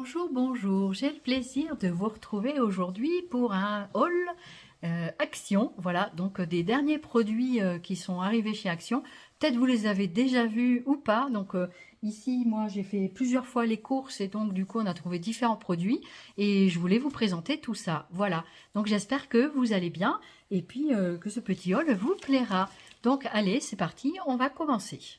Bonjour, bonjour. J'ai le plaisir de vous retrouver aujourd'hui pour un haul Action. Voilà, donc des derniers produits qui sont arrivés chez Action. Peut-être vous les avez déjà vus ou pas. Donc ici, moi, j'ai fait plusieurs fois les courses et donc du coup, on a trouvé différents produits et je voulais vous présenter tout ça. Voilà, donc j'espère que vous allez bien et puis que ce petit haul vous plaira. Donc allez, c'est parti, on va commencer.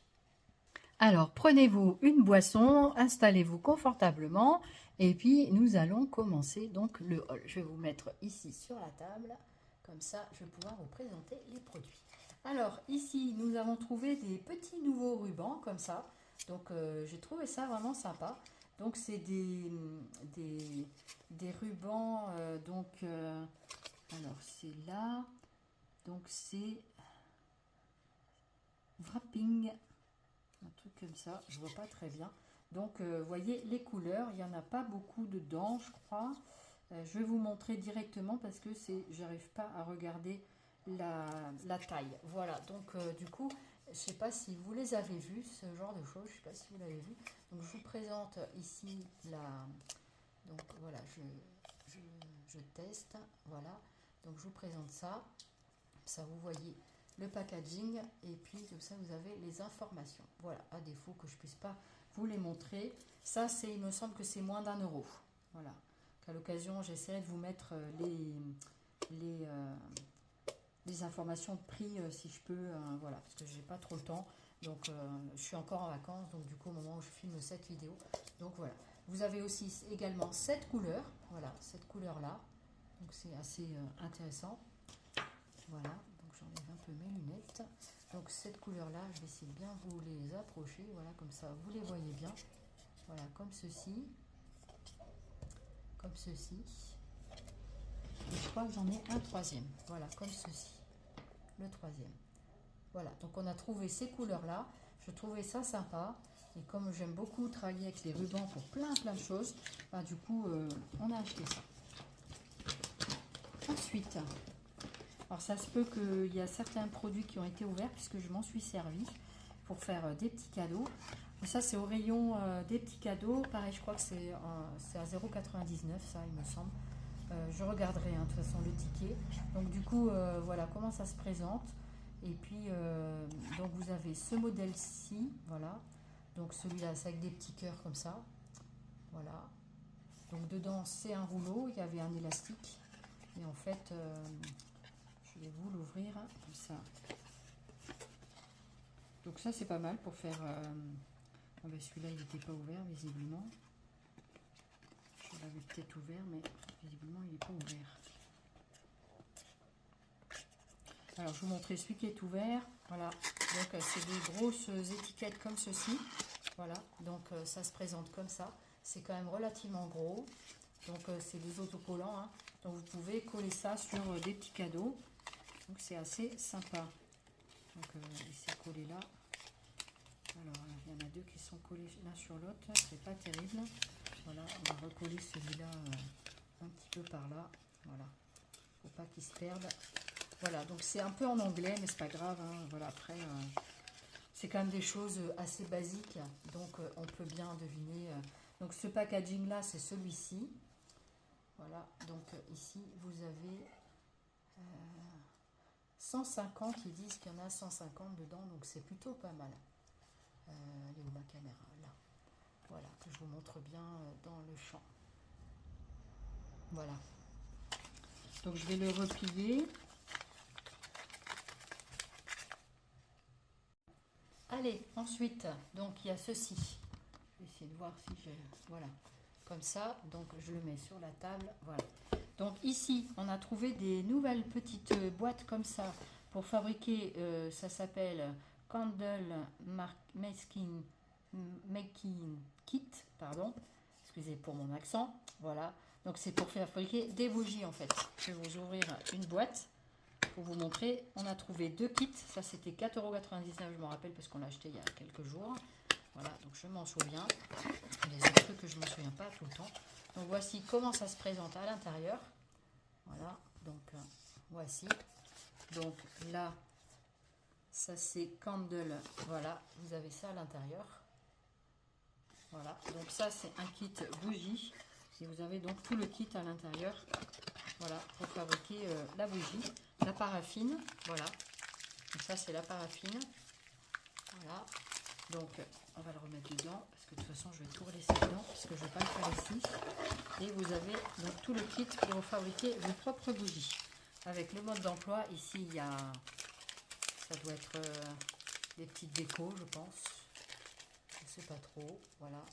Alors, prenez-vous une boisson, installez-vous confortablement et puis nous allons commencer donc le haul. Je vais vous mettre ici sur la table, comme ça je vais pouvoir vous présenter les produits. Alors ici, nous avons trouvé des petits nouveaux rubans comme ça. Donc j'ai trouvé ça vraiment sympa. Donc c'est des rubans, alors c'est là, donc c'est wrapping, un truc comme ça, je vois pas très bien. Donc vous voyez les couleurs, il n'y en a pas beaucoup dedans je crois. Je vais vous montrer directement parce que j'arrive pas à regarder la taille. Voilà, donc du coup, je sais pas si vous les avez vus, ce genre de choses, je sais pas si vous l'avez vu. Donc je vous présente ici donc voilà, je teste, voilà. Donc je vous présente ça, ça vous voyez le packaging et puis comme ça vous avez les informations. Voilà, à défaut que je puisse pas vous les montrer. Ça, il me semble que c'est moins d'1 euro. Voilà. À l'occasion, j'essaierai de vous mettre les, euh, les informations de prix si je peux, voilà, parce que j'ai pas trop le temps. Donc, je suis encore en vacances, donc du coup, au moment où je filme cette vidéo. Donc voilà. Vous avez aussi également cette couleur, voilà, cette couleur-là. Donc c'est assez intéressant. Voilà, donc j'enlève un peu mes lunettes. Donc cette couleur-là, je vais essayer de bien vous les approcher. Voilà, comme ça, vous les voyez bien. Voilà, comme ceci. Comme ceci. Et je crois que j'en ai un troisième. Voilà, comme ceci. Le troisième. Voilà, donc on a trouvé ces couleurs-là. Je trouvais ça sympa. Et comme j'aime beaucoup travailler avec les rubans pour plein de choses, bah, du coup, on a acheté ça. Ensuite, alors ça se peut qu'il y a certains produits qui ont été ouverts puisque je m'en suis servi pour faire des petits cadeaux. Et ça c'est au rayon des petits cadeaux. Pareil, je crois que c'est à 0,99 ça il me semble. Je regarderai de toute façon le ticket. Donc du coup voilà comment ça se présente. Et puis donc vous avez ce modèle-ci, voilà. Donc celui-là c'est avec des petits cœurs comme ça. Voilà. Donc dedans c'est un rouleau, il y avait un élastique. Et en fait je vais vous l'ouvrir comme ça. Donc ça c'est pas mal pour faire... Oh ben celui-là il n'était pas ouvert visiblement. Je l'avais peut-être ouvert mais visiblement il n'est pas ouvert. Alors je vous montrer celui qui est ouvert. Voilà, donc c'est des grosses étiquettes comme ceci. Voilà, donc ça se présente comme ça. C'est quand même relativement gros. Donc c'est des autocollants. Hein. Donc vous pouvez coller ça sur des petits cadeaux. Donc c'est assez sympa. Donc il s'est collé là. Alors il y en a deux qui sont collés l'un sur l'autre. C'est pas terrible. Voilà, on va recoller celui-là un petit peu par là. Voilà, faut pas qu'il se perde. Voilà, donc c'est un peu en anglais, mais c'est pas grave. Hein. Voilà, après, c'est quand même des choses assez basiques, donc on peut bien deviner. Donc ce packaging là, c'est celui-ci. Voilà, donc ici vous avez 150, ils disent qu'il y en a 150 dedans, donc c'est plutôt pas mal. Elle est où ma caméra? Là. Voilà, que je vous montre bien dans le champ. Voilà. Donc je vais le replier. Allez, ensuite, donc il y a ceci. Je vais essayer de voir si j'ai... Voilà, comme ça. Donc je le mets sur la table. Voilà. Donc ici, on a trouvé des nouvelles petites boîtes comme ça pour fabriquer, ça s'appelle Candle Making Kit, pardon. Excusez pour mon accent. Voilà. Donc c'est pour fabriquer des bougies en fait. Je vais vous ouvrir une boîte. Pour vous montrer, on a trouvé deux kits. Ça c'était 4,99 €, je m'en rappelle parce qu'on l'a acheté il y a quelques jours. Voilà, donc je m'en souviens. Les autres trucs que je ne me souviens pas tout le temps. Donc voici comment ça se présente à l'intérieur. Voilà, donc voici. Donc là, ça c'est Candle. Voilà, vous avez ça à l'intérieur. Voilà, donc ça c'est un kit bougie. Et vous avez donc tout le kit à l'intérieur. Voilà, pour fabriquer la bougie. La paraffine, voilà. Donc ça c'est la paraffine. Voilà. Donc on va le remettre dedans. Parce que de toute façon je vais tout relaisser dedans. Parce que je ne vais pas le faire ici. Et vous avez donc tout le kit pour fabriquer vos propres bougies. Avec le mode d'emploi, ici il y a... Ça doit être des petites décos, je pense. Je ne sais pas trop. Voilà.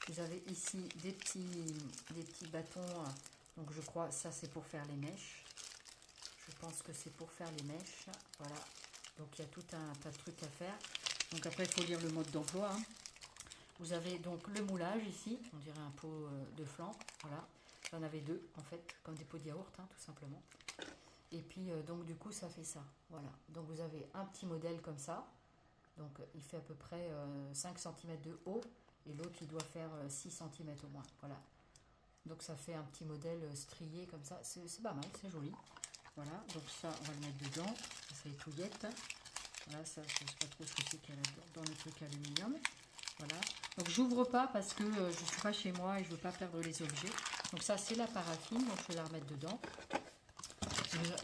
Vous avez ici des petits bâtons. Donc je crois ça c'est pour faire les mèches. Je pense que c'est pour faire les mèches. Voilà. Donc il y a tout un tas de trucs à faire. Donc après il faut lire le mode d'emploi. Hein. Vous avez donc le moulage ici. On dirait un pot de flan. Voilà. J'en avais deux en fait. Comme des pots de yaourt hein, tout simplement. Et puis donc du coup ça fait ça. Voilà. Donc vous avez un petit modèle comme ça. Donc il fait à peu près 5 cm de haut. Et l'autre il doit faire 6 cm au moins. Voilà. Donc ça fait un petit modèle strié comme ça. C'est pas mal, c'est joli. Voilà, donc ça on va le mettre dedans. Ça c'est les touillettes. Voilà, ça je ne sais pas trop ce que c'est qu'il y a là dans le truc aluminium. Voilà. Donc j'ouvre pas parce que je suis pas chez moi et je veux pas perdre les objets. Donc ça c'est la paraffine, donc je vais la remettre dedans.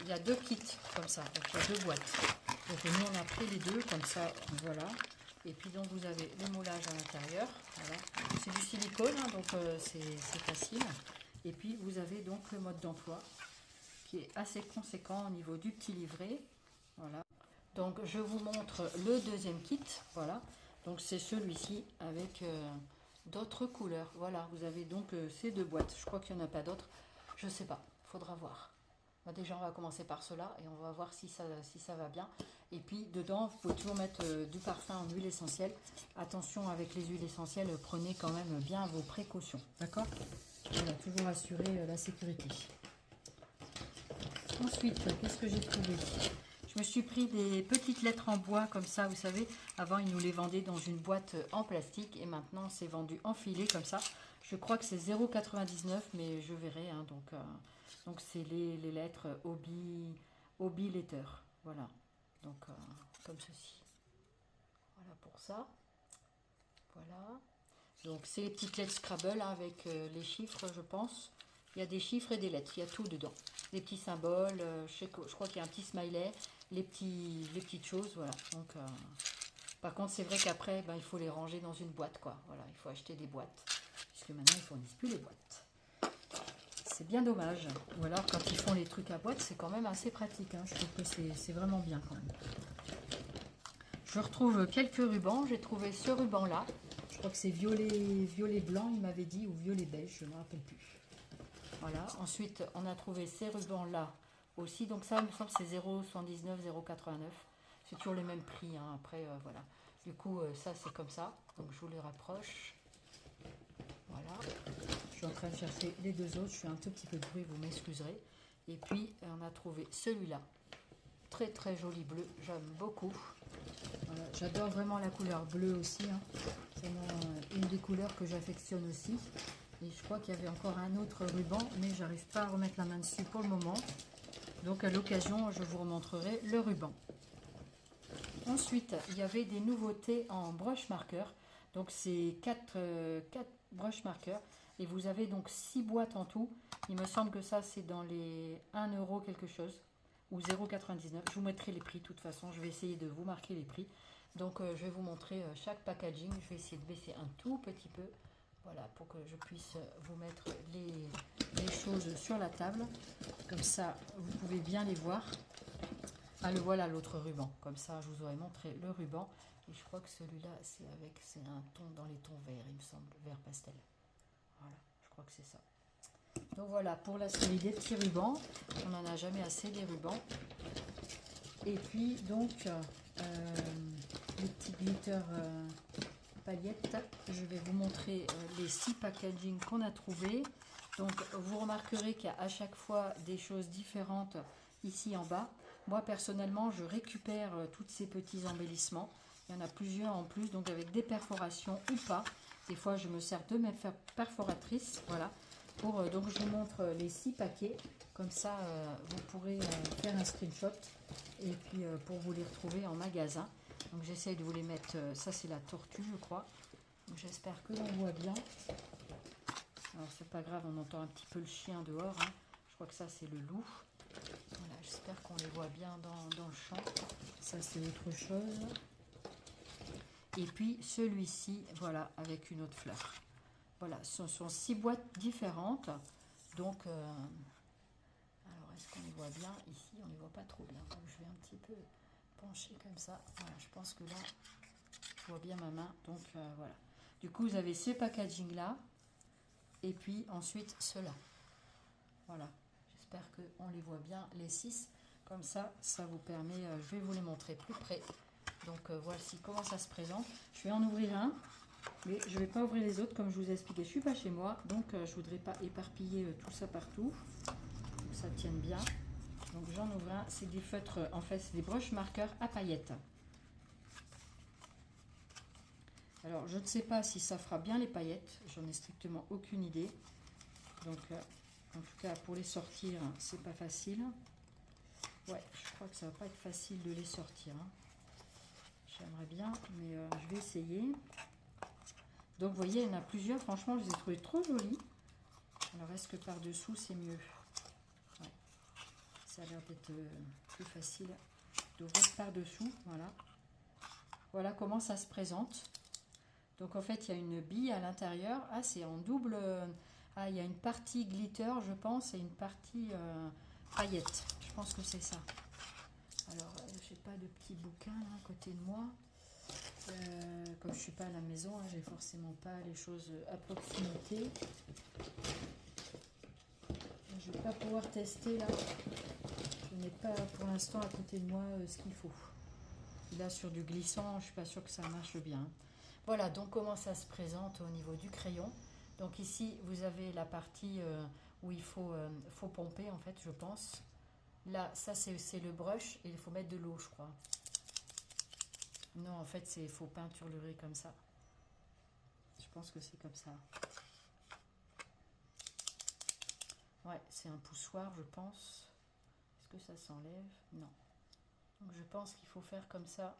Il y a deux kits comme ça, donc il y a deux boîtes. Donc nous on a pris les deux comme ça, voilà. Et puis donc vous avez le moulage à l'intérieur, voilà. C'est du silicone, hein, donc c'est facile. Et puis vous avez donc le mode d'emploi qui est assez conséquent au niveau du petit livret, voilà. Donc je vous montre le deuxième kit, voilà. Donc c'est celui-ci avec d'autres couleurs, voilà. Vous avez donc ces deux boîtes. Je crois qu'il n'y en a pas d'autres, je sais pas, faudra voir. Déjà on va commencer par cela et on va voir si ça va bien. Et puis dedans vous pouvez toujours mettre du parfum en huile essentielle. Attention avec les huiles essentielles, prenez quand même bien vos précautions, d'accord? Voilà, toujours assurer la sécurité. Ensuite, qu'est-ce que j'ai trouvé? Je me suis pris des petites lettres en bois comme ça, vous savez. Avant ils nous les vendaient dans une boîte en plastique et maintenant c'est vendu enfilé comme ça. Je crois que c'est 0,99 mais je verrai, hein, donc c'est les lettres Obi Letter, voilà, donc comme ceci, voilà pour ça, voilà, donc c'est les petites lettres Scrabble hein, avec les chiffres je pense, il y a des chiffres et des lettres, il y a tout dedans, des petits symboles, je crois qu'il y a un petit smiley, les petites choses, voilà, donc par contre c'est vrai qu'après ben, il faut les ranger dans une boîte quoi, voilà, il faut acheter des boîtes, puisque maintenant ils ne fournissent plus les boîtes. C'est bien dommage. Ou alors quand ils font les trucs à boîte, c'est quand même assez pratique. Hein. Je trouve que c'est vraiment bien quand même. Je retrouve quelques rubans. J'ai trouvé ce ruban-là. Je crois que c'est violet blanc, il m'avait dit, ou violet beige, je ne me rappelle plus. Voilà. Ensuite, on a trouvé ces rubans-là aussi. Donc ça, il me semble, c'est 0,79, 0,89. C'est toujours les mêmes prix. Hein. Après, voilà. Du coup, ça, c'est comme ça. Donc je vous les rapproche. Voilà. Je suis en train de chercher les deux autres. Je fais un tout petit peu de bruit, vous m'excuserez. Et puis, on a trouvé celui-là. Très, très joli bleu. J'aime beaucoup. Voilà. J'adore vraiment la couleur bleue aussi. Hein. C'est une des couleurs que j'affectionne aussi. Et je crois qu'il y avait encore un autre ruban, mais j'arrive pas à remettre la main dessus pour le moment. Donc, à l'occasion, je vous remontrerai le ruban. Ensuite, il y avait des nouveautés en brush marker. Donc, c'est 4 brush marqueurs. Et vous avez donc 6 boîtes en tout. Il me semble que ça, c'est dans les 1 euro quelque chose. Ou 0,99. Je vous mettrai les prix de toute façon. Je vais essayer de vous marquer les prix. Donc, je vais vous montrer chaque packaging. Je vais essayer de baisser un tout petit peu. Voilà, pour que je puisse vous mettre les choses sur la table. Comme ça, vous pouvez bien les voir. Ah, le voilà l'autre ruban. Comme ça, je vous aurais montré le ruban. Et je crois que celui-là, c'est un ton dans les tons verts, il me semble, vert pastel. Voilà, je crois que c'est ça. Donc voilà, pour la série des petits rubans. On n'en a jamais assez des rubans. Et puis, donc, les petits glitters paillettes. Je vais vous montrer les 6 packaging qu'on a trouvés. Donc, vous remarquerez qu'il y a à chaque fois des choses différentes ici en bas. Moi, personnellement, je récupère tous ces petits embellissements. Il y en a plusieurs en plus, donc avec des perforations ou pas. Des fois, je me sers de mes perforatrices. Voilà. Donc, je vous montre les 6 paquets. Comme ça, vous pourrez faire un screenshot. Et puis, pour vous les retrouver en magasin. Donc, j'essaye de vous les mettre. Ça, c'est la tortue, je crois. J'espère que l'on voit bien. Alors c'est pas grave, on entend un petit peu le chien dehors, hein. Je crois que ça c'est le loup. Voilà, j'espère qu'on les voit bien dans le champ. Ça c'est autre chose. Et puis celui-ci, voilà, avec une autre fleur. Voilà, ce sont 6 boîtes différentes. Donc, alors est-ce qu'on les voit bien? Ici, on ne les voit pas trop bien. Donc, je vais un petit peu pencher comme ça. Voilà, je pense que là, je vois bien ma main. Donc, voilà. Du coup, vous avez ce packaging-là. Et puis, ensuite, ceux-là. Voilà. J'espère qu'on les voit bien, les 6. Comme ça, ça vous permet... je vais vous les montrer plus près. Donc, voici comment ça se présente. Je vais en ouvrir un. Mais je ne vais pas ouvrir les autres, comme je vous ai expliqué. Je ne suis pas chez moi. Donc, je ne voudrais pas éparpiller tout ça partout. Pour que ça tienne bien. Donc, j'en ouvre un. C'est des feutres... En fait, c'est des broches marqueurs à paillettes. Alors, je ne sais pas si ça fera bien les paillettes. J'en ai strictement aucune idée. Donc, en tout cas, pour les sortir, c'est pas facile. Ouais, je crois que ça va pas être facile de les sortir. Hein. J'aimerais bien, mais je vais essayer. Donc, vous voyez, il y en a plusieurs. Franchement, je les ai trouvés trop jolis. Alors, est-ce que par-dessous, c'est mieux? Ouais. Ça a l'air d'être plus facile d'ouvrir par-dessous. Voilà. Voilà comment ça se présente. Donc, en fait, il y a une bille à l'intérieur. Ah, c'est en double... Ah, il y a une partie glitter, je pense, et une partie paillettes. Je pense que c'est ça. Alors, je n'ai pas de petit bouquin là, à côté de moi. Comme je ne suis pas à la maison, hein, j'ai forcément pas les choses à proximité. Je ne vais pas pouvoir tester là. Je n'ai pas pour l'instant à côté de moi ce qu'il faut. Là, sur du glissant, je ne suis pas sûre que ça marche bien. Voilà, donc comment ça se présente au niveau du crayon. Donc ici, vous avez la partie où il faut pomper, en fait, je pense. Là, ça, c'est le brush et il faut mettre de l'eau, je crois. Non, en fait, il faut peinturer comme ça. Je pense que c'est comme ça. Ouais, c'est un poussoir, je pense. Est-ce que ça s'enlève? Non. Donc, je pense qu'il faut faire comme ça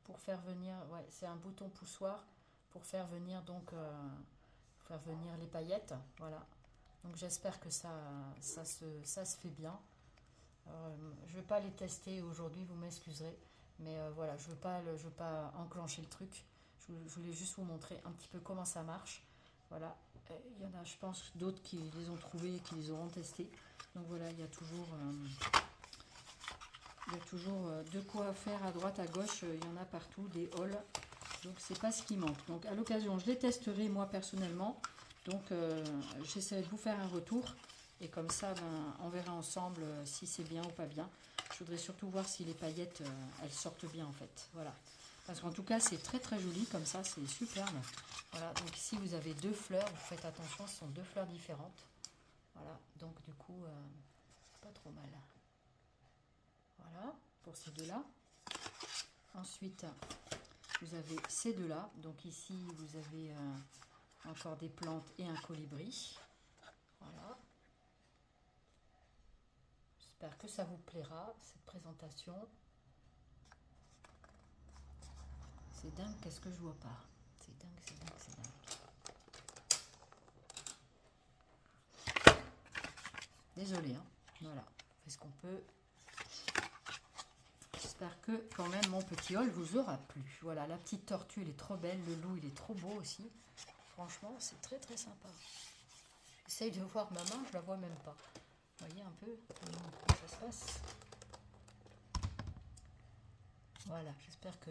pour faire venir... Ouais, c'est un bouton poussoir pour faire venir, donc... faire venir les paillettes, voilà. Donc j'espère que ça se fait bien. Je ne vais pas les tester aujourd'hui, vous m'excuserez, mais voilà, je veux pas enclencher le truc. Je voulais juste vous montrer un petit peu comment ça marche. Voilà, il y en a, je pense, d'autres qui les ont trouvés et qui les auront testés. Donc voilà, il y a toujours de quoi faire à droite, à gauche. Il y en a partout, des hauls. Donc c'est pas ce qui manque. Donc à l'occasion, je les testerai moi personnellement. Donc j'essaierai de vous faire un retour. Et comme ça, ben, on verra ensemble si c'est bien ou pas bien. Je voudrais surtout voir si les paillettes, elles sortent bien en fait. Voilà. Parce qu'en tout cas, c'est très très joli comme ça, c'est superbe. Voilà, donc ici vous avez 2 fleurs. Vous faites attention, ce sont 2 fleurs différentes. Voilà, donc du coup, pas trop mal. Voilà, pour ces deux-là. Ensuite... Vous avez ces deux-là. Donc ici, vous avez encore des plantes et un colibri. Voilà. J'espère que ça vous plaira, cette présentation. C'est dingue, qu'est-ce que je vois pas. C'est dingue, c'est dingue, c'est dingue. Désolée, hein. Voilà, on fait ce qu'on peut. J'espère que quand même mon petit haul vous aura plu. Voilà, la petite tortue, elle est trop belle. Le loup, il est trop beau aussi. Franchement, c'est très très sympa. J'essaye de voir ma main, je la vois même pas. Vous voyez un peu comment ça se passe. Voilà, j'espère que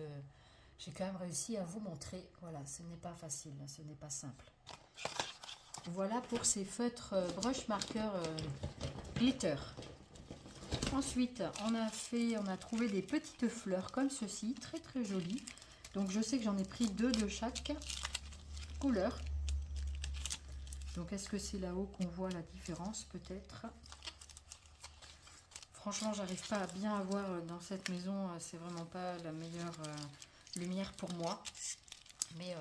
j'ai quand même réussi à vous montrer. Voilà, ce n'est pas facile, ce n'est pas simple. Voilà pour ces feutres brush marqueurs glitter. Ensuite, on a trouvé des petites fleurs comme ceci, très très jolies. Donc je sais que j'en ai pris 2 de chaque couleur. Donc est-ce que c'est là-haut qu'on voit la différence peut-être? Franchement, j'arrive pas à bien voir dans cette maison. C'est vraiment pas la meilleure lumière pour moi. Mais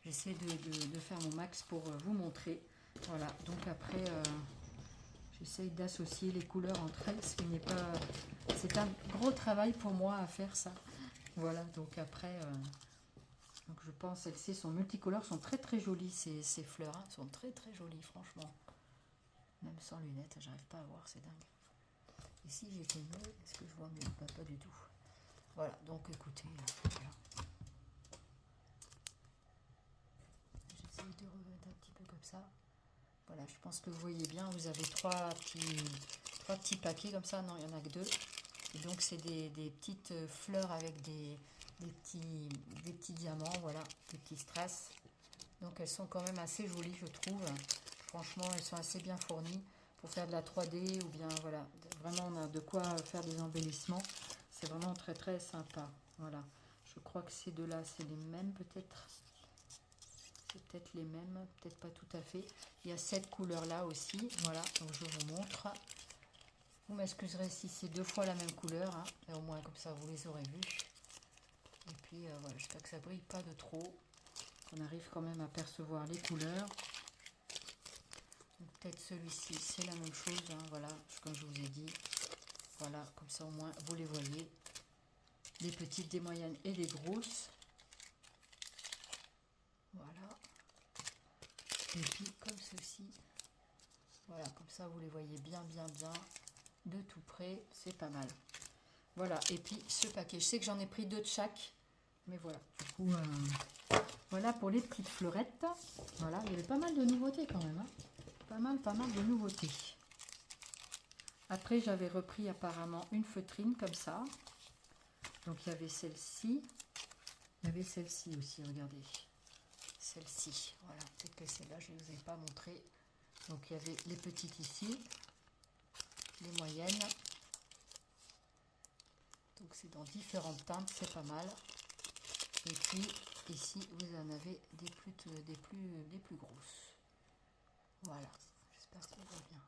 j'essaie de faire mon max pour vous montrer. Voilà, donc après... j'essaye d'associer les couleurs entre elles, ce qui n'est pas... C'est un gros travail pour moi à faire ça. Voilà, donc après, Donc je pense celles-ci sont multicolores, sont très très jolies ces fleurs, hein, sont très très jolies franchement. Même sans lunettes, j'arrive pas à voir, c'est dingue. Et si j'étais mieux, est-ce que je vois mieux? Pas du tout. Voilà, donc écoutez, voilà. J'essaye de remettre un petit peu comme ça. Voilà, je pense que vous voyez bien, vous avez trois petits paquets comme ça, non, il n'y en a que deux. Et donc c'est des petites fleurs avec des petits diamants, voilà, des petits strass. Donc elles sont quand même assez jolies, je trouve. Franchement, elles sont assez bien fournies pour faire de la 3D ou bien, voilà, vraiment on a de quoi faire des embellissements. C'est vraiment très très sympa. Voilà, je crois que ces deux-là, c'est les mêmes peut-être. C'est peut-être les mêmes, peut-être pas tout à fait. Il y a cette couleur-là aussi, voilà, donc je vous montre. Vous m'excuserez si c'est deux fois la même couleur, hein, mais au moins comme ça vous les aurez vus. Et puis voilà, j'espère que ça brille pas de trop, qu'on arrive quand même à percevoir les couleurs. Peut-être celui-ci, c'est la même chose, hein, voilà, comme je vous ai dit. Voilà, comme ça au moins vous les voyez. Des petites, des moyennes et des grosses. Voilà. Et puis comme ceci. Voilà, comme ça vous les voyez bien de tout près, c'est pas mal. Voilà, et puis ce paquet, je sais que j'en ai pris deux de chaque, mais voilà, du coup, voilà pour les petites fleurettes. Voilà, il y avait pas mal de nouveautés quand même, hein. Pas mal de nouveautés. Après, j'avais repris apparemment une feutrine comme ça. Donc il y avait celle-ci, il y avait celle-ci aussi, regardez. Celle-ci, voilà, peut-être que celle-là, je ne vous ai pas montré. Donc il y avait les petites ici, les moyennes. Donc c'est dans différentes teintes, c'est pas mal. Et puis ici vous en avez des plus grosses. Voilà, j'espère qu'on voit bien.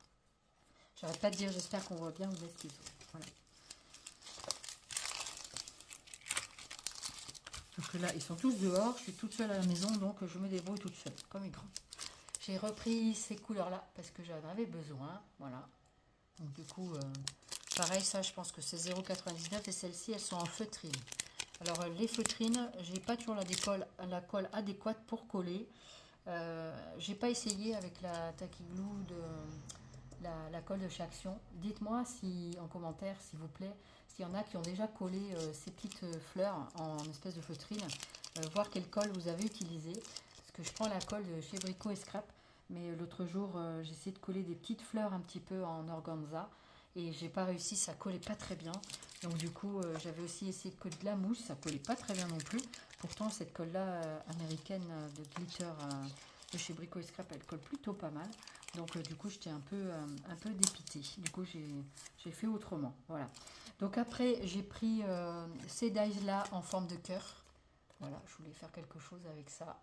J'arrête pas de dire j'espère qu'on voit bien, vous excusez. Voilà. Sauf que là ils sont tous dehors, je suis toute seule à la maison, donc je me débrouille toute seule, comme une grande. J'ai repris ces couleurs là parce que j'en avais besoin, voilà. Donc du coup, pareil, ça je pense que c'est 0,99 et celles-ci elles sont en feutrine. Alors les feutrines, j'ai pas toujours la colle adéquate pour coller. J'ai pas essayé avec la Tacky Glue de la colle de chez Action. Dites-moi si en commentaire, s'il vous plaît, s'il y en a qui ont déjà collé ces petites fleurs en espèce de feutrine, voir quelle colle vous avez utilisé. Parce que je prends la colle de chez Brico et Scrap, mais l'autre jour j'ai essayé de coller des petites fleurs un petit peu en organza et j'ai pas réussi, ça collait pas très bien. Donc du coup j'avais aussi essayé de coller de la mousse, ça collait pas très bien non plus. Pourtant cette colle là américaine de glitter de chez Brico et Scrap, elle colle plutôt pas mal. Donc du coup j'étais un peu dépitée. Du coup j'ai fait autrement. Voilà. Donc après j'ai pris ces dies là en forme de cœur. Voilà, je voulais faire quelque chose avec ça.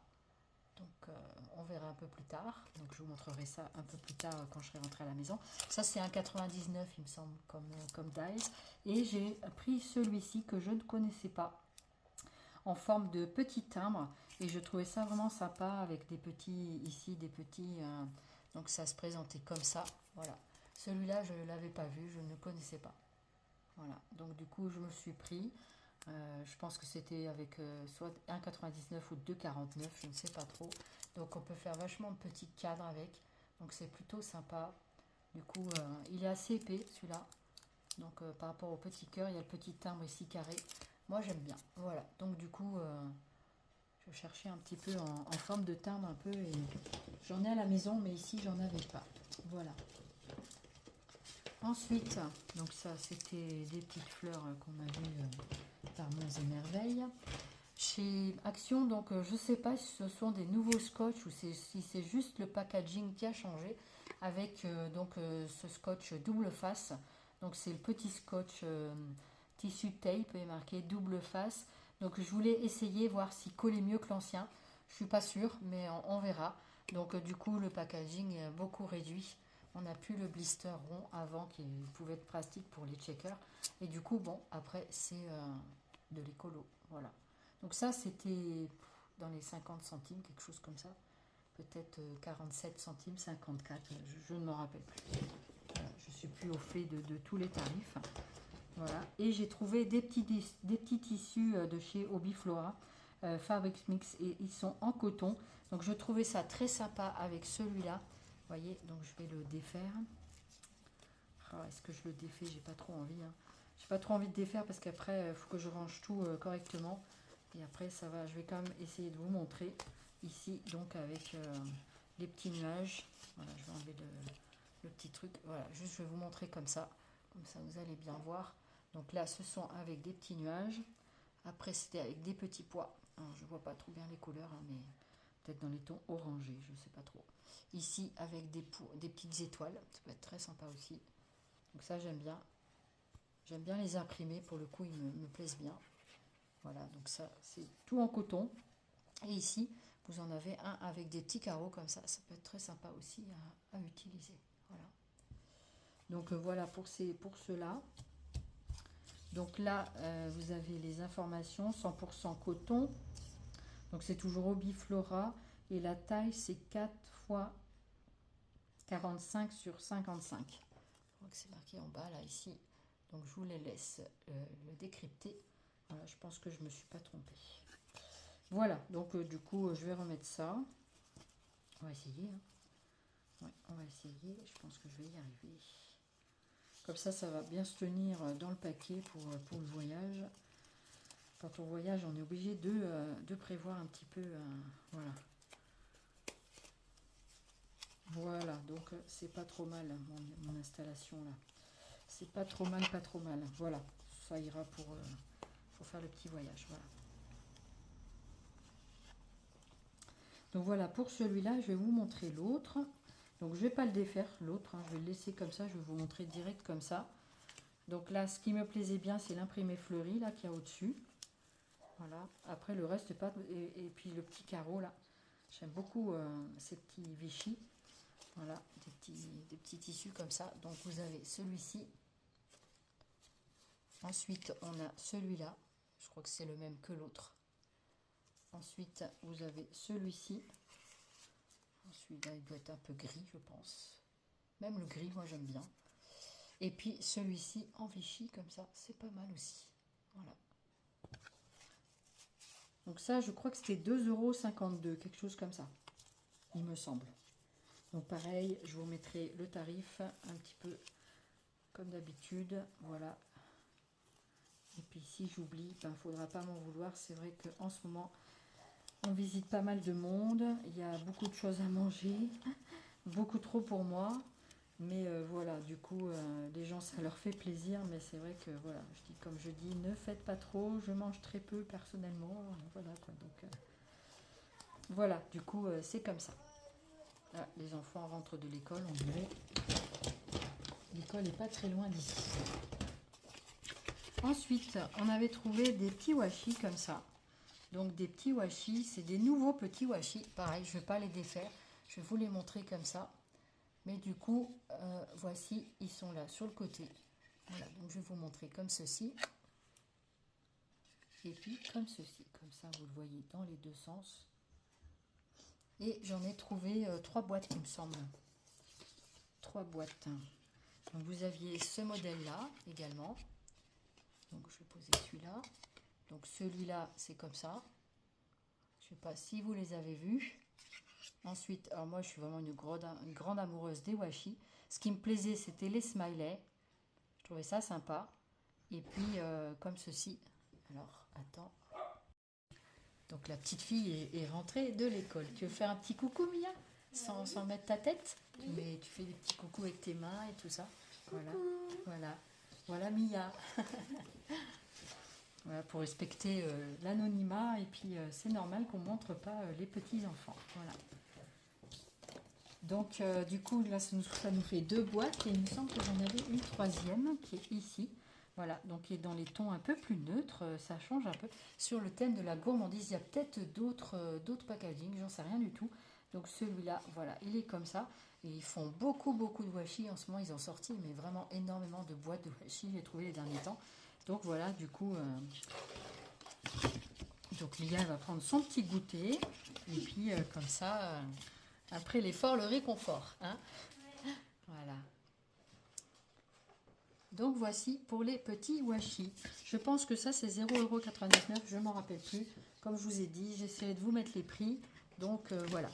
Donc on verra un peu plus tard. Donc je vous montrerai ça un peu plus tard quand je serai rentrée à la maison. Ça c'est un 99 il me semble comme dies. Et j'ai pris celui-ci que je ne connaissais pas en forme de petit timbre. Et je trouvais ça vraiment sympa avec des petits ici, des petits... donc ça se présentait comme ça. Voilà. Celui-là je ne l'avais pas vu, je ne connaissais pas. Voilà. Donc du coup je me suis pris... je pense que c'était avec soit 1,99 ou 2,49, je ne sais pas trop. Donc on peut faire vachement de petits cadres avec. Donc c'est plutôt sympa. Du coup, il est assez épais celui-là. Donc par rapport au petit cœur, il y a le petit timbre ici carré. Moi j'aime bien. Voilà. Donc du coup, je cherchais un petit peu en forme de timbre un peu. Et j'en ai à la maison, mais ici j'en avais pas. Voilà. Ensuite, donc ça c'était des petites fleurs qu'on a vues par Monts et Merveilles. Chez Action, donc je sais pas si ce sont des nouveaux scotch ou si c'est juste le packaging qui a changé avec ce scotch double face. Donc c'est le petit scotch tissu tape et marqué double face. Donc je voulais essayer voir s'il collait mieux que l'ancien. Je suis pas sûre, mais on verra. Donc du coup le packaging est beaucoup réduit. On n'a plus le blister rond avant qui pouvait être pratique pour les checkers. Et du coup, bon, après, c'est de l'écolo. Voilà. Donc ça, c'était dans les 50 centimes, quelque chose comme ça. Peut-être 47 centimes, 54, je ne me rappelle plus. Voilà, je ne suis plus au fait de tous les tarifs. Voilà. Et j'ai trouvé des petits tissus de chez Hobby Flora. Fabric Mix et ils sont en coton. Donc je trouvais ça très sympa avec celui-là. Vous voyez, donc je vais le défaire. Oh, est-ce que je le défais? J'ai pas trop envie. Hein. J'ai pas trop envie de défaire parce qu'après, il faut que je range tout correctement. Et après, ça va. Je vais quand même essayer de vous montrer ici, donc avec les petits nuages. Voilà, je vais enlever le petit truc. Voilà, juste je vais vous montrer comme ça. Comme ça, vous allez bien voir. Donc là, ce sont avec des petits nuages. Après, c'était avec des petits pois. Alors, je vois pas trop bien les couleurs, hein, mais peut-être dans les tons orangés, je sais pas trop. Ici, avec des petites étoiles. Ça peut être très sympa aussi. Donc ça, j'aime bien. J'aime bien les imprimer. Pour le coup, ils me plaisent bien. Voilà, donc ça, c'est tout en coton. Et ici, vous en avez un avec des petits carreaux comme ça. Ça peut être très sympa aussi à utiliser. Voilà. Donc voilà pour ceux-là. Donc là, vous avez les informations 100% coton. Donc c'est toujours Obiflora. Et la taille, c'est 4 x 45 sur 55. Je crois que c'est marqué en bas, là, ici. Donc je vous les laisse le décrypter. Voilà, je pense que je ne me suis pas trompée. Voilà, donc du coup, je vais remettre ça. On va essayer. Hein. Ouais, on va essayer. Je pense que je vais y arriver. Comme ça va bien se tenir dans le paquet pour le voyage. Quand on voyage, on est obligé de prévoir un petit peu. Voilà. Voilà, donc c'est pas trop mal mon installation là. C'est pas trop mal, pas trop mal. Voilà, ça ira pour faire le petit voyage. Voilà. Donc voilà, pour celui-là, je vais vous montrer l'autre. Donc je vais pas le défaire, l'autre, hein, je vais le laisser comme ça, je vais vous montrer direct comme ça. Donc là, ce qui me plaisait bien, c'est l'imprimé fleuri là qu'il y a au-dessus. Voilà, après le reste, pas. Et puis le petit carreau là, j'aime beaucoup ces petits Vichy. Voilà, des petits tissus comme ça. Donc vous avez celui-ci. Ensuite, on a celui-là. Je crois que c'est le même que l'autre. Ensuite, vous avez celui-ci. Celui-là, il doit être un peu gris, je pense. Même le gris, moi, j'aime bien. Et puis, celui-ci en Vichy, comme ça, c'est pas mal aussi. Voilà. Donc ça, je crois que c'était 2,52 €, quelque chose comme ça, il me semble. Donc pareil, je vous mettrai le tarif un petit peu comme d'habitude. Voilà. Et puis si j'oublie, il ne faudra pas m'en vouloir. C'est vrai qu'en ce moment, on visite pas mal de monde. Il y a beaucoup de choses à manger. Beaucoup trop pour moi. Mais voilà, du coup, les gens, ça leur fait plaisir. Mais c'est vrai que, voilà, comme je dis, ne faites pas trop. Je mange très peu personnellement. Voilà, quoi. Donc, voilà, du coup, c'est comme ça. Ah, les enfants rentrent de l'école, on dirait. L'école n'est pas très loin d'ici. Ensuite, on avait trouvé des petits washi comme ça. Donc des petits washi, c'est des nouveaux petits washi. Pareil, je ne vais pas les défaire. Je vais vous les montrer comme ça. Mais du coup, voici, ils sont là sur le côté. Voilà, donc je vais vous montrer comme ceci. Et puis comme ceci. Comme ça, vous le voyez dans les deux sens. Et j'en ai trouvé 3 boîtes, il me semble. 3 boîtes. Donc vous aviez ce modèle-là également. Donc je vais poser celui-là. Donc celui-là, c'est comme ça. Je ne sais pas si vous les avez vus. Ensuite, alors moi je suis vraiment une grande amoureuse des washi. Ce qui me plaisait, c'était les smileys. Je trouvais ça sympa. Et puis comme ceci. Alors, attends. Donc la petite fille est rentrée de l'école. Tu veux faire un petit coucou, Mia, sans mettre ta tête? Tu fais des petits coucous avec tes mains et tout ça. Voilà, voilà, voilà Mia. Voilà, pour respecter l'anonymat. Et puis c'est normal qu'on ne montre pas les petits enfants. Voilà. Donc du coup là ça nous fait 2 boîtes et il me semble que j'en avais une troisième qui est ici. Voilà, donc qui est dans les tons un peu plus neutres, ça change un peu. Sur le thème de la gourmandise, il y a peut-être d'autres packaging, j'en sais rien du tout. Donc celui-là, voilà, il est comme ça. Et ils font beaucoup de washi en ce moment, ils ont sorti mais vraiment énormément de boîtes de washi, j'ai trouvé les derniers temps. Donc voilà, du coup, donc Lia va prendre son petit goûter. Et puis comme ça, après l'effort, le réconfort. Hein, voilà. Donc voici pour les petits washi. Je pense que ça c'est 0,99 €, je ne m'en rappelle plus. Comme je vous ai dit, j'essaierai de vous mettre les prix. Donc voilà.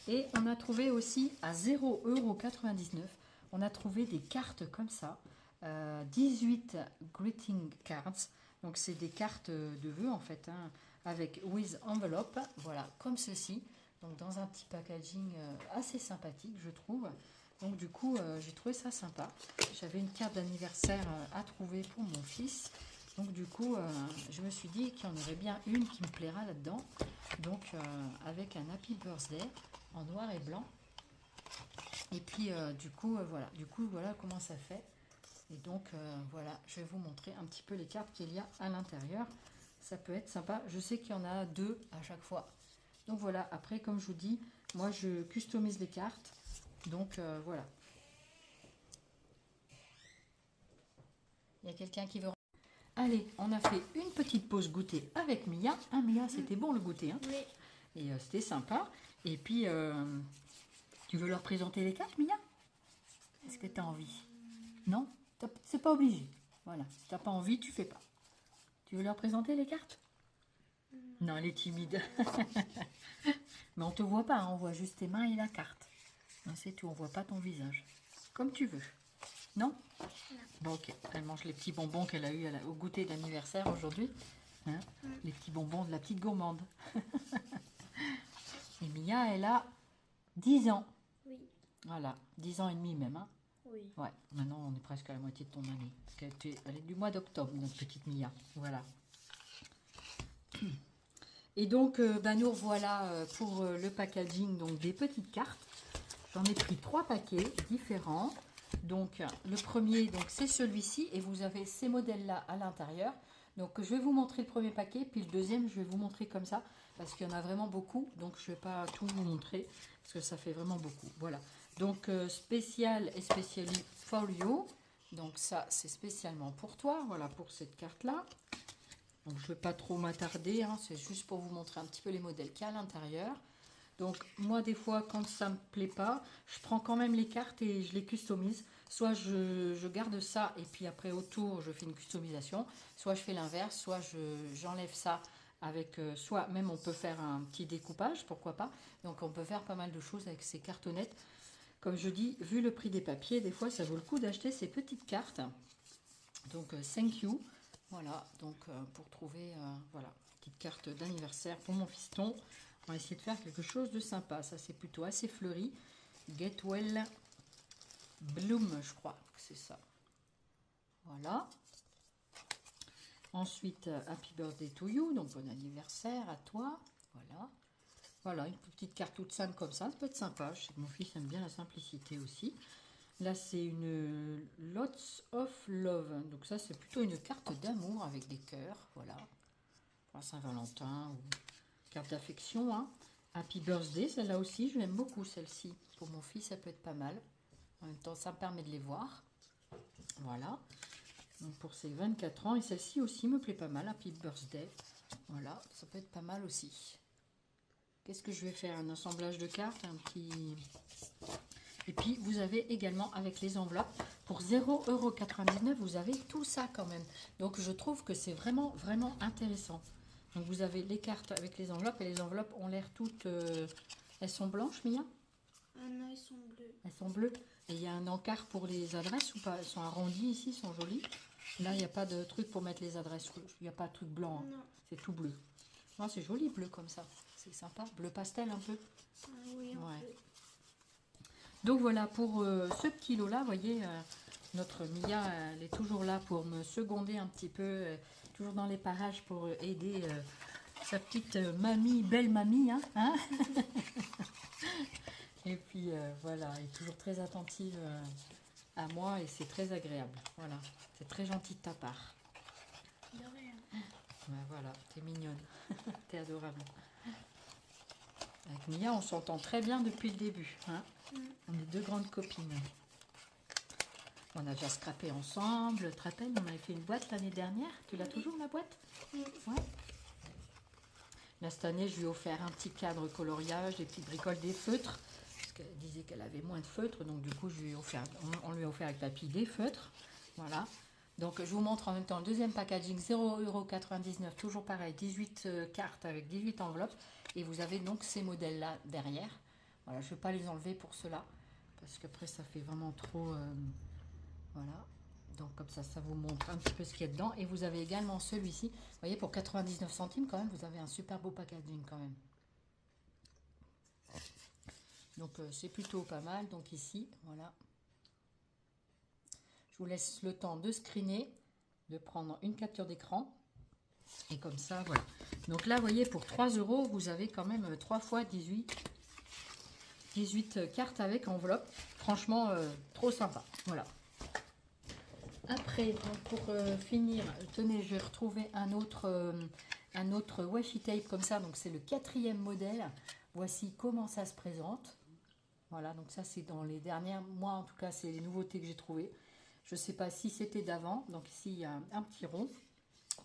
Et on a trouvé aussi à 0,99 €, on a trouvé des cartes comme ça. 18 greeting cards. Donc c'est des cartes de vœux en fait, hein, avec with envelope. Voilà, comme ceci. Donc dans un petit packaging assez sympathique, je trouve. Donc du coup, j'ai trouvé ça sympa. J'avais une carte d'anniversaire à trouver pour mon fils. Donc du coup, je me suis dit qu'il y en aurait bien une qui me plaira là-dedans. Donc avec un Happy Birthday en noir et blanc. Et puis du coup, voilà comment ça fait. Et donc voilà, je vais vous montrer un petit peu les cartes qu'il y a à l'intérieur. Ça peut être sympa. Je sais qu'il y en a 2 à chaque fois. Donc voilà, après comme je vous dis, moi je customise les cartes. Donc voilà. Il y a quelqu'un qui veut... Allez, on a fait une petite pause goûter avec Mia. Hein, Mia, c'était bon le goûter. Hein, oui. et c'était sympa. Et puis, tu veux leur présenter les cartes, Mia? Est-ce que tu as envie? Non? C'est pas obligé. Voilà, si tu n'as pas envie, tu fais pas. Tu veux leur présenter les cartes? Non, elle est timide. Mais on te voit pas, hein, on voit juste tes mains et la carte. C'est tout, on voit pas ton visage. Comme tu veux. Non? Bon, ok. Elle mange les petits bonbons qu'elle a eu au goûter d'anniversaire aujourd'hui. Hein, les petits bonbons de la petite gourmande. Et Mia, elle a 10 ans. Oui. Voilà, 10 ans et demi même. Hein. Oui. Ouais, maintenant on est presque à la moitié de ton année. Parce qu'elle est du mois d'octobre, notre petite Mia. Voilà. Et donc, nous revoilà pour le packaging donc, des petites cartes. J'en ai pris 3 paquets différents. Donc, le premier, donc c'est celui-ci. Et vous avez ces modèles-là à l'intérieur. Donc, je vais vous montrer le premier paquet. Puis le deuxième, je vais vous montrer comme ça. Parce qu'il y en a vraiment beaucoup. Donc, je ne vais pas tout vous montrer. Parce que ça fait vraiment beaucoup. Voilà. Donc, spécial et spécially for you. Donc, ça, c'est spécialement pour toi. Voilà, pour cette carte-là. Donc, je ne vais pas trop m'attarder. Hein, c'est juste pour vous montrer un petit peu les modèles qu'il y a à l'intérieur. Donc, moi, des fois, quand ça ne me plaît pas, je prends quand même les cartes et je les customise. Soit je garde ça et puis après, autour, je fais une customisation. Soit je fais l'inverse, soit j'enlève ça avec... soit même, on peut faire un petit découpage, pourquoi pas. Donc, on peut faire pas mal de choses avec ces cartonnettes. Comme je dis, vu le prix des papiers, des fois, ça vaut le coup d'acheter ces petites cartes. Donc, thank you. Voilà, donc pour trouver, voilà, petite carte d'anniversaire pour mon fiston. On va essayer de faire quelque chose de sympa. Ça, c'est plutôt assez fleuri. Get Well Bloom, je crois que c'est ça. Voilà. Ensuite, Happy Birthday to You. Donc, bon anniversaire à toi. Voilà. Voilà, une petite carte toute simple comme ça. Ça peut être sympa. Je sais que mon fils aime bien la simplicité aussi. Là, c'est une Lots of Love. Donc ça, c'est plutôt une carte d'amour avec des cœurs. Voilà. Pour Saint-Valentin ou carte d'affection. Hein. Happy Birthday, celle-là aussi, je l'aime beaucoup, celle-ci. Pour mon fils, ça peut être pas mal. En même temps, ça me permet de les voir. Voilà. Donc pour ses 24 ans. Et celle-ci aussi me plaît pas mal. Happy Birthday. Voilà, ça peut être pas mal aussi. Qu'est-ce que je vais faire? Un assemblage de cartes, un petit... Et puis, vous avez également avec les enveloppes, pour 0,99 €, vous avez tout ça quand même. Donc, je trouve que c'est vraiment, vraiment intéressant. Donc, vous avez les cartes avec les enveloppes, et les enveloppes ont l'air toutes... elles sont blanches, Mia? Ah non, elles sont bleues. Elles sont bleues. Et il y a un encart pour les adresses ou pas? Elles sont arrondies ici, elles sont jolies. Là, il n'y a pas de truc pour mettre les adresses. Il n'y a pas de truc blanc. Hein. C'est tout bleu. Oh, c'est joli, bleu comme ça. C'est sympa. Bleu pastel un peu. Ah, oui, un peu. Donc voilà, pour ce petit lot-là, vous voyez, notre Mia, elle est toujours là pour me seconder un petit peu, toujours dans les parages pour aider sa petite mamie, belle mamie. Hein. Et puis voilà, elle est toujours très attentive à moi et c'est très agréable. Voilà, c'est très gentil de ta part. De rien. Ben voilà, t'es mignonne, t'es adorable. Avec Mia, on s'entend très bien depuis le début. Hein. On est 2 grandes copines. On a déjà scrappé ensemble. Tu te rappelles, on avait fait une boîte l'année dernière. Tu l'as toujours, la boîte? Oui. Ouais. Là, cette année, je lui ai offert un petit cadre coloriage, des petites bricoles, des feutres. Parce qu'elle disait qu'elle avait moins de feutres. Donc, du coup, on lui a offert avec papy des feutres. Voilà. Donc je vous montre en même temps le deuxième packaging, 0,99 €, toujours pareil, 18 cartes avec 18 enveloppes. Et vous avez donc ces modèles-là derrière. Voilà, je ne vais pas les enlever pour cela, parce qu'après ça fait vraiment trop... voilà, donc comme ça vous montre un petit peu ce qu'il y a dedans. Et vous avez également celui-ci, vous voyez, pour 99 centimes quand même, vous avez un super beau packaging quand même. Donc c'est plutôt pas mal. Donc ici, voilà. Je vous laisse le temps de screener, de prendre une capture d'écran. Et comme ça, voilà. Donc là, vous voyez, pour 3 €, vous avez quand même 3 fois 18 cartes avec enveloppe. Franchement, trop sympa. Voilà. Après, donc pour finir, tenez, je vais retrouver un autre washi tape comme ça. Donc c'est le 4e modèle. Voici comment ça se présente. Voilà, donc ça c'est dans les derniers mois, en tout cas c'est les nouveautés que j'ai trouvées. Je ne sais pas si c'était d'avant. Donc ici il y a un petit rond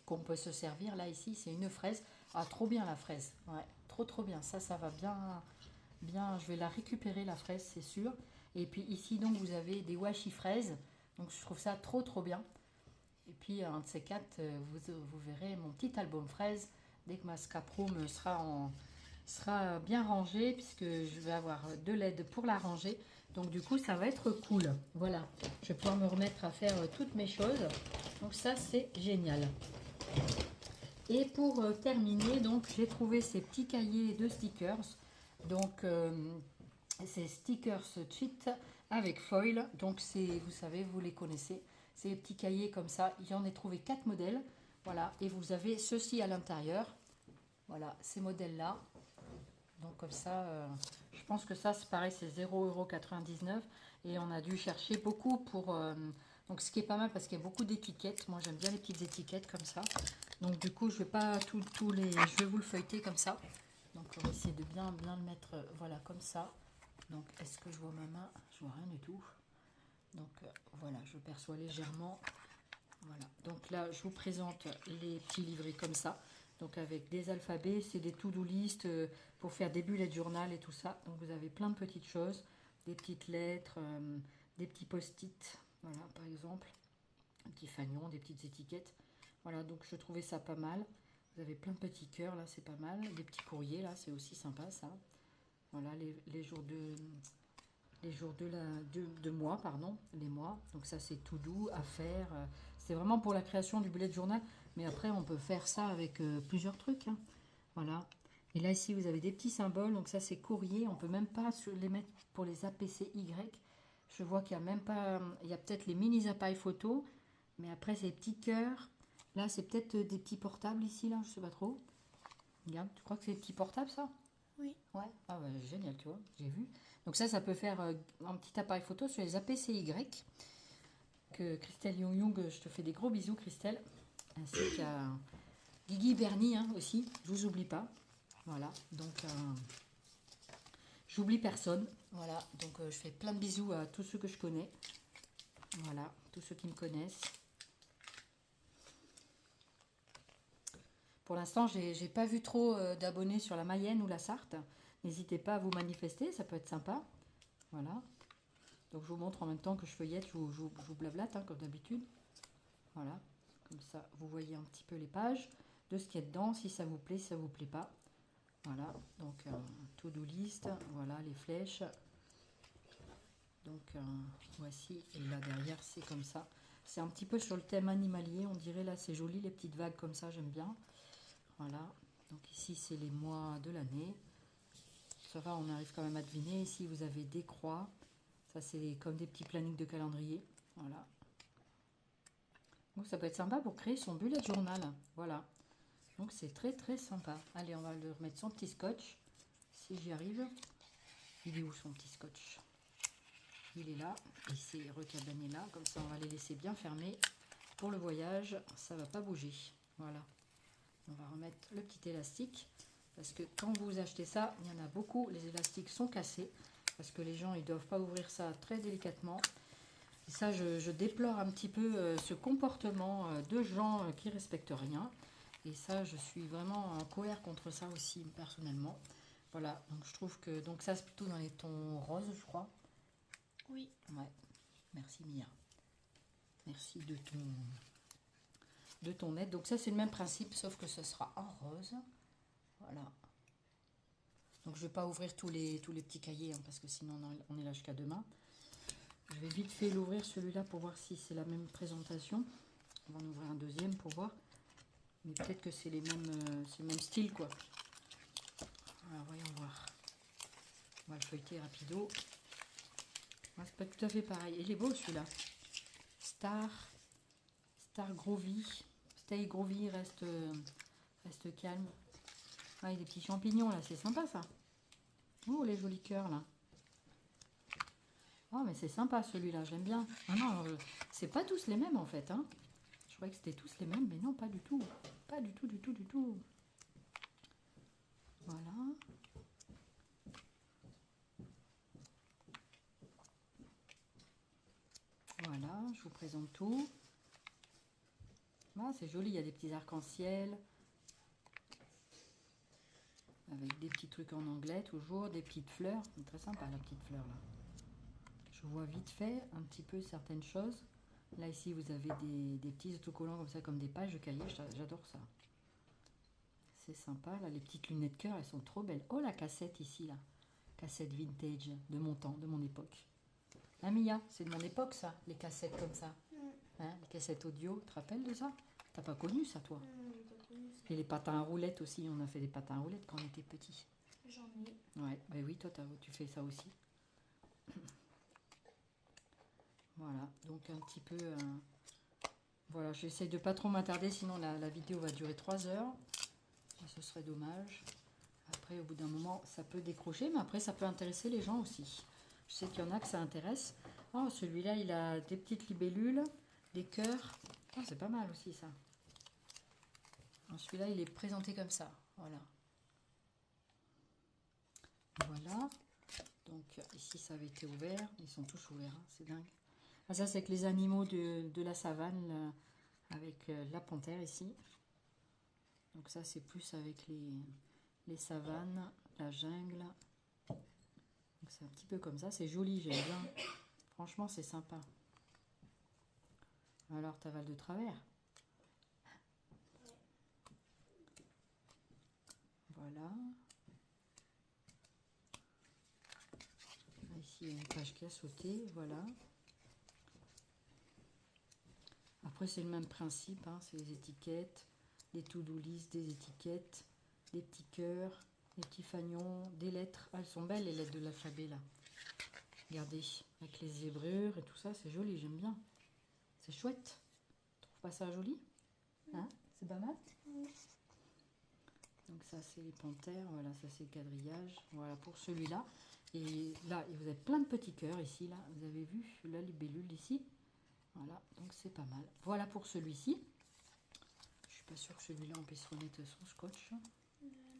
qu'on peut se servir. Là ici c'est une fraise. Ah, trop bien la fraise. Ouais, trop bien. Ça va bien. Je vais la récupérer la fraise, c'est sûr. Et puis ici donc vous avez des washi fraises. Donc je trouve ça trop bien. Et puis un de ces quatre, vous verrez mon petit album fraise dès que ma Scapro sera bien rangée, puisque je vais avoir 2 LED pour la ranger. Donc du coup ça va être cool. Voilà, je vais pouvoir me remettre à faire toutes mes choses. Donc ça c'est génial. Et pour terminer, donc j'ai trouvé ces petits cahiers de stickers. Donc ces stickers cheat avec foil. Donc c'est, vous savez, vous les connaissez. C'est les petits cahiers comme ça. J'en ai trouvé 4 modèles. Voilà, et vous avez ceci à l'intérieur. Voilà, ces modèles-là. Donc comme ça, je pense que ça, c'est pareil, c'est 0,99 €. Et on a dû chercher beaucoup pour... donc ce qui est pas mal parce qu'il y a beaucoup d'étiquettes. Moi, j'aime bien les petites étiquettes comme ça. Donc du coup, je vais pas tous les... Je vais vous le feuilleter comme ça. Donc on va essayer de bien le mettre, voilà, comme ça. Donc est-ce que je vois ma main? Je vois rien du tout. Donc voilà, je perçois légèrement. Voilà, donc là, je vous présente les petits livrets comme ça. Donc avec des alphabets, c'est des to-do list pour faire des bullet journal et tout ça. Donc vous avez plein de petites choses, des petites lettres, des petits post-it, voilà par exemple, un petit fanion, des petites étiquettes. Voilà, donc je trouvais ça pas mal. Vous avez plein de petits cœurs là, c'est pas mal. Des petits courriers là, c'est aussi sympa ça. Voilà les jours de mois, pardon, les mois. Donc ça c'est tout doux à faire. C'est vraiment pour la création du bullet journal. Mais après on peut faire ça avec plusieurs trucs. Hein. Voilà. Et là ici vous avez des petits symboles. Donc ça c'est courrier. On peut même pas les mettre pour les APCY. Je vois qu'il y a même pas. Il y a peut-être les mini appareils photo. Mais après c'est des petits cœurs. Là c'est peut-être des petits portables ici là. Je sais pas trop. Regarde, tu crois que c'est des petits portables ça? Oui. Ouais. Ah bah, génial, tu vois. J'ai vu. Donc ça peut faire un petit appareil photo sur les APCY. Que Christelle Young, je te fais des gros bisous Christelle. Ainsi qu'à Guigui Bernie hein, aussi, je vous oublie pas. Voilà, donc j'oublie personne. Voilà, donc je fais plein de bisous à tous ceux que je connais. Voilà, tous ceux qui me connaissent. Pour l'instant, j'ai pas vu trop d'abonnés sur la Mayenne ou la Sarthe. N'hésitez pas à vous manifester, ça peut être sympa. Voilà. Donc je vous montre en même temps que je feuillette, je vous blablate hein, comme d'habitude. Voilà, comme ça vous voyez un petit peu les pages de ce qu'il y a dedans, si ça vous plaît, si ça vous plaît pas. Voilà, donc to-do list, voilà les flèches. Donc voici, et là derrière c'est comme ça. C'est un petit peu sur le thème animalier, on dirait là c'est joli, les petites vagues comme ça, j'aime bien. Voilà, donc ici c'est les mois de l'année. Ça va, on arrive quand même à deviner. Ici vous avez des croix. Ça, c'est comme des petits plannings de calendrier. Voilà. Donc, ça peut être sympa pour créer son bullet journal. Voilà. Donc, c'est très sympa. Allez, on va le remettre son petit scotch. Si j'y arrive. Il est où son petit scotch? Il est là. Et c'est recabané là. Comme ça, on va les laisser bien fermés. Pour le voyage, ça ne va pas bouger. Voilà. On va remettre le petit élastique. Parce que quand vous achetez ça, il y en a beaucoup. Les élastiques sont cassés. Parce que les gens, ils ne doivent pas ouvrir ça très délicatement. Et ça, je déplore un petit peu ce comportement de gens qui ne respectent rien. Et ça, je suis vraiment en colère contre ça aussi, personnellement. Voilà, donc je trouve que... Donc ça, c'est plutôt dans les tons roses, je crois. Oui. Ouais, merci Mia. Merci de ton aide. Donc ça, c'est le même principe, sauf que ce sera en rose. Voilà. Donc je ne vais pas ouvrir tous les petits cahiers, hein, parce que sinon on est là jusqu'à demain. Je vais vite fait l'ouvrir celui-là pour voir si c'est la même présentation. On va en ouvrir un deuxième pour voir. Mais peut-être que c'est c'est le même style, quoi. Alors voyons voir. On va le feuilleter rapido. C'est pas tout à fait pareil. Il est beau celui-là. Star Grovy. Stay Grovy, reste calme. Ah, il y a des petits champignons là, c'est sympa ça. Oh, les jolis cœurs là. Oh, mais c'est sympa celui-là, j'aime bien. Ah non, c'est pas tous les mêmes en fait. Hein. Je croyais que c'était tous les mêmes, mais non, pas du tout. Pas du tout, du tout, du tout. Voilà. Voilà, je vous présente tout. Ah, c'est joli, il y a des petits arcs-en-ciel. Avec des petits trucs en anglais, toujours, des petites fleurs. C'est très sympa la petite fleur là. Je vois vite fait un petit peu certaines choses. Là ici vous avez des petits autocollants comme ça, comme des pages de cahier. J'adore ça. C'est sympa. Là les petites lunettes cœur, elles sont trop belles. Oh la cassette ici là. Cassette vintage de mon temps, de mon époque. Hein Mia, c'est de mon époque ça, les cassettes comme ça. Hein, les cassettes audio, tu te rappelles de ça? T'as pas connu ça toi? Et les patins à roulettes aussi, on a fait des patins à roulettes quand on était petit. J'en ai. Ouais, bah oui, toi tu fais ça aussi. Voilà, donc un petit peu... voilà, j'essaie de pas trop m'attarder, sinon la vidéo va durer 3 heures. Et ce serait dommage. Après, au bout d'un moment, ça peut décrocher, mais après, ça peut intéresser les gens aussi. Je sais qu'il y en a que ça intéresse. Oh, celui-là, il a des petites libellules, des cœurs. Oh, c'est pas mal aussi, ça. Celui-là, il est présenté comme ça. Voilà. Voilà. Donc, ici, ça avait été ouvert. Ils sont tous ouverts, hein, c'est dingue. Ah, ça, c'est que les animaux de la savane, là, avec la panthère ici. Donc ça, c'est plus avec les savanes, la jungle. C'est un petit peu comme ça. C'est joli, j'aime bien. Franchement, c'est sympa. Alors, t'avales de travers. Voilà. Ici, il y a une page qui a sauté. Voilà. Après, c'est le même principe. Hein, c'est les étiquettes, des to-do list, des étiquettes, des petits cœurs, des petits fanions, des lettres. Ah, elles sont belles, les lettres de l'alphabet, là. Regardez, avec les zébrures et tout ça, c'est joli, j'aime bien. C'est chouette. Tu trouves pas ça joli? Hein? C'est pas mal? Donc ça, c'est les panthères. Voilà, ça, c'est le quadrillage. Voilà, pour celui-là. Et là, vous avez plein de petits cœurs ici, là. Vous avez vu la libellule ici? Voilà, donc c'est pas mal. Voilà pour celui-ci. Je suis pas sûre que celui-là, on puisse remettre son scotch. Là,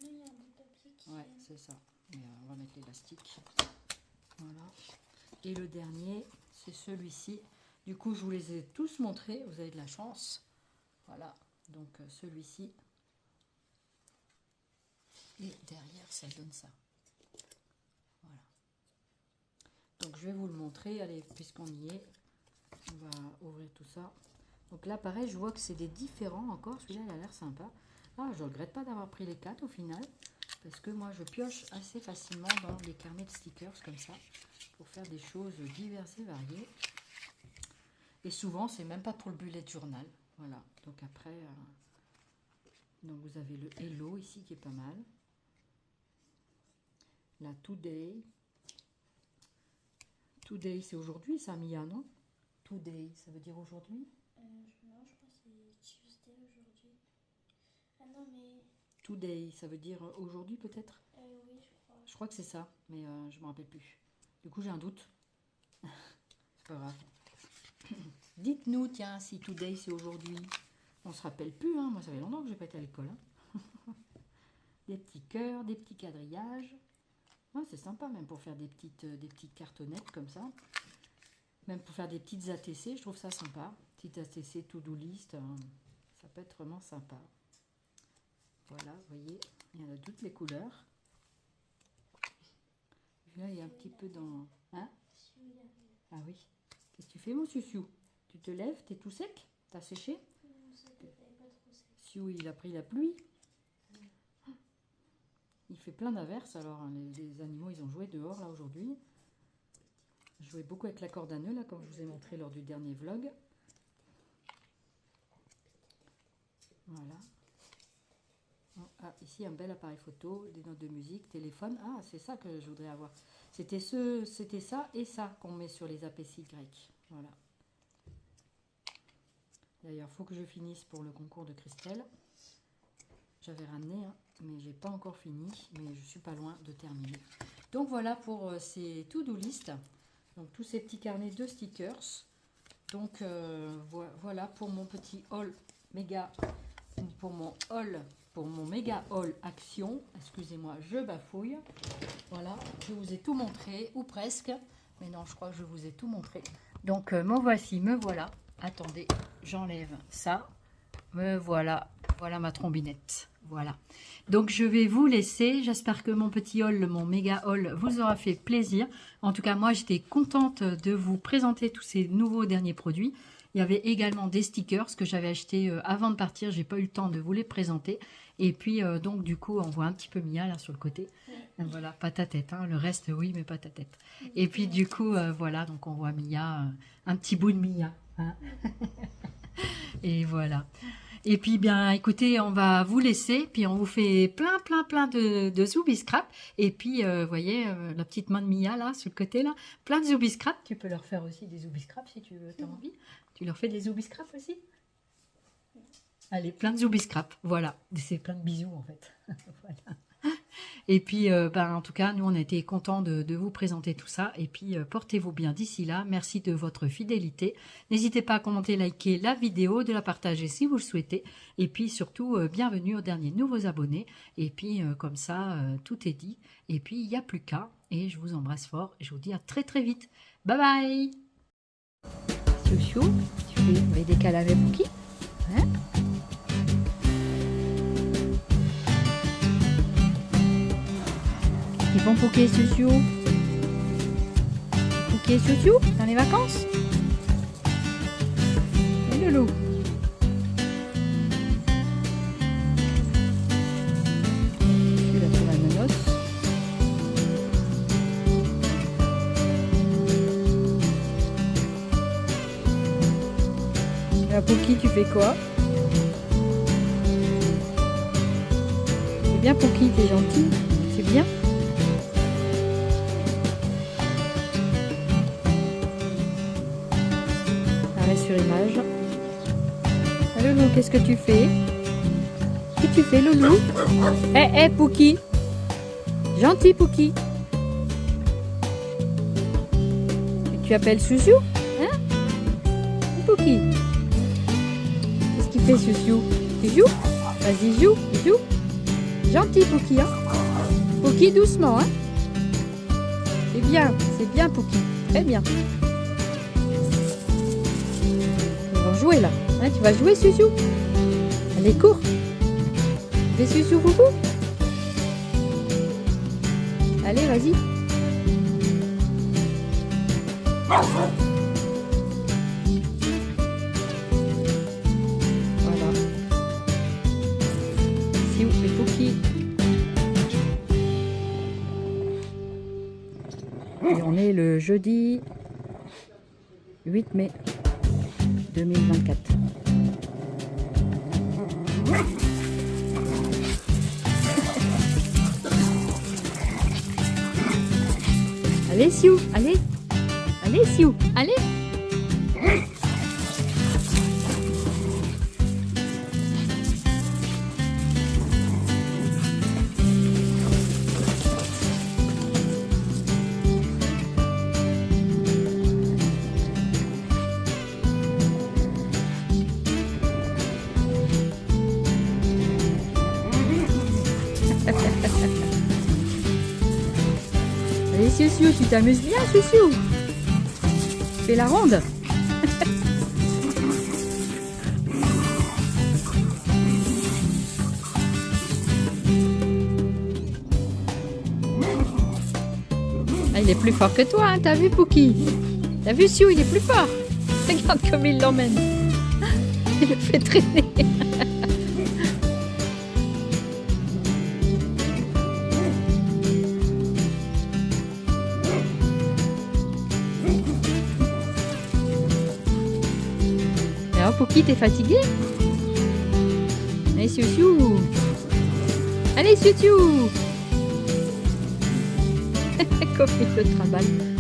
il y a un bout de papier qui... Ouais, c'est ça. Mais on va mettre l'élastique. Voilà. Et le dernier, c'est celui-ci. Du coup, je vous les ai tous montrés. Vous avez de la chance. Voilà. Donc, celui-ci. Et derrière, ça donne ça. Voilà. Donc, je vais vous le montrer. Allez, puisqu'on y est, on va ouvrir tout ça. Donc là, pareil, je vois que c'est des différents encore. Celui-là, il a l'air sympa. Ah, je ne regrette pas d'avoir pris les 4 au final. Parce que moi, je pioche assez facilement dans les carnets de stickers comme ça. Pour faire des choses diverses et variées. Et souvent, c'est même pas pour le bullet journal. Voilà. Donc après, donc vous avez le Hello ici qui est pas mal. La Today. Today, c'est aujourd'hui, ça, Mia, non? Today, ça veut dire aujourd'hui? Non, je crois que c'est Tuesday aujourd'hui. Ah non, mais... Today, ça veut dire aujourd'hui peut-être? Oui, je crois. Je crois que c'est ça, mais je me rappelle plus. Du coup, j'ai un doute. C'est pas grave. Dites-nous, tiens, si today c'est aujourd'hui. On se rappelle plus, hein. Moi, ça fait longtemps que j'ai pas été à l'école. Hein. Des petits cœurs, des petits quadrillages. Ah, c'est sympa, même pour faire des petites cartonnettes comme ça. Même pour faire des petites ATC, je trouve ça sympa. Petites ATC to-do list, ça peut être vraiment sympa. Voilà, vous voyez, il y en a toutes les couleurs. Là, il y a un petit peu dans... Hein? Ah oui. Qu'est-ce que tu fais, mon Susiou? Tu te lèves, t'es tout sec? T'as séché? Ça n'est pas trop sec. Sioux, il a pris la pluie. Il fait plein d'averses, alors hein, les animaux, ils ont joué dehors, là, aujourd'hui. Je jouais beaucoup avec la corde à nœud, là, comme je vous ai montré lors du dernier vlog. Voilà. Ah, ici, un bel appareil photo, des notes de musique, téléphone. Ah, c'est ça que je voudrais avoir. C'était ça et ça qu'on met sur les APC grecs. Voilà. D'ailleurs, il faut que je finisse pour le concours de Christelle. J'avais ramené, hein, mais j'ai pas encore fini, mais je suis pas loin de terminer. Donc voilà pour ces to-do list. Donc tous ces petits carnets de stickers. Donc voilà pour mon petit haul méga, pour mon méga haul action. Excusez-moi, je bafouille. Voilà, je vous ai tout montré, ou presque. Mais non, je crois que je vous ai tout montré. Donc me voici, me voilà. Attendez, j'enlève ça. Me voilà, voilà ma trombinette. Voilà. Donc je vais vous laisser. J'espère que mon petit haul, mon méga haul vous aura fait plaisir. En tout cas, moi j'étais contente de vous présenter tous ces nouveaux derniers produits. Il y avait également des stickers que j'avais achetés avant de partir. J'ai pas eu le temps de vous les présenter. Et puis donc du coup, on voit un petit peu Mia là sur le côté. Voilà, pas ta tête. Hein. Le reste, oui, mais pas ta tête. Et puis du coup, voilà, donc on voit Mia, un petit bout de Mia. Hein. Et voilà. Et puis, bien, écoutez, on va vous laisser. Puis, on vous fait plein de Zooby Scrap. Et puis, vous voyez, la petite main de Mia, là, sur le côté, là. Plein de Zooby Scrap. Tu peux leur faire aussi des Zooby Scrap, si tu veux, t'as envie. Tu leur fais des Zooby Scrap aussi? Allez, plein de Zooby Scrap. Voilà. C'est plein de bisous, en fait. Voilà. Et puis, en tout cas, nous, on a été contents de vous présenter tout ça. Et puis, portez-vous bien d'ici là. Merci de votre fidélité. N'hésitez pas à commenter, liker la vidéo, de la partager si vous le souhaitez. Et puis, surtout, bienvenue aux derniers nouveaux abonnés. Et puis, comme ça, tout est dit. Et puis, il n'y a plus qu'à. Et je vous embrasse fort. Et je vous dis à très, très vite. Bye bye. Chouchou, tu fais des câlins avec Pouki, hein? Ils vont Pouki Chouchou. Pouki Chouchou dans les vacances. Et le loup. Tu vas trouver un nonos. Là, Pouki, tu fais quoi? C'est bien Pouki, t'es gentil. C'est bien. Sur image. Ah, Loulou, qu'est-ce que tu fais? Qu'est-ce que tu fais, Loulou? Eh, Pouki. Gentil, Pouki. Tu appelles Chouchou? Hein? Pouki. Qu'est-ce qu'il fait, Chouchou? Tu joues? Vas-y, joue. Gentil, Pouki, hein? Pouki, doucement, hein? C'est bien, Pouki. Très bien. Jouer là, hein, tu vas jouer Chouchou. Allez, cours. Fais Chouchou Foufou. Allez, vas-y. Voilà. Ici où fait Pouki. Et on est le jeudi 8 mai 2024. Allez, Sioux, allez. Allez, Sioux, allez. Allez, Chouchou, tu t'amuses bien, Chouchou. Fais la ronde. Ah, il est plus fort que toi, hein, t'as vu, Pouki? T'as vu, Sioux, il est plus fort. Regarde comme il l'emmène. Il le fait traîner. Alors, Pouki, t'es fatigué? Allez, Siou-Siou. Allez, Siou-Siou. Comme il le trimballe.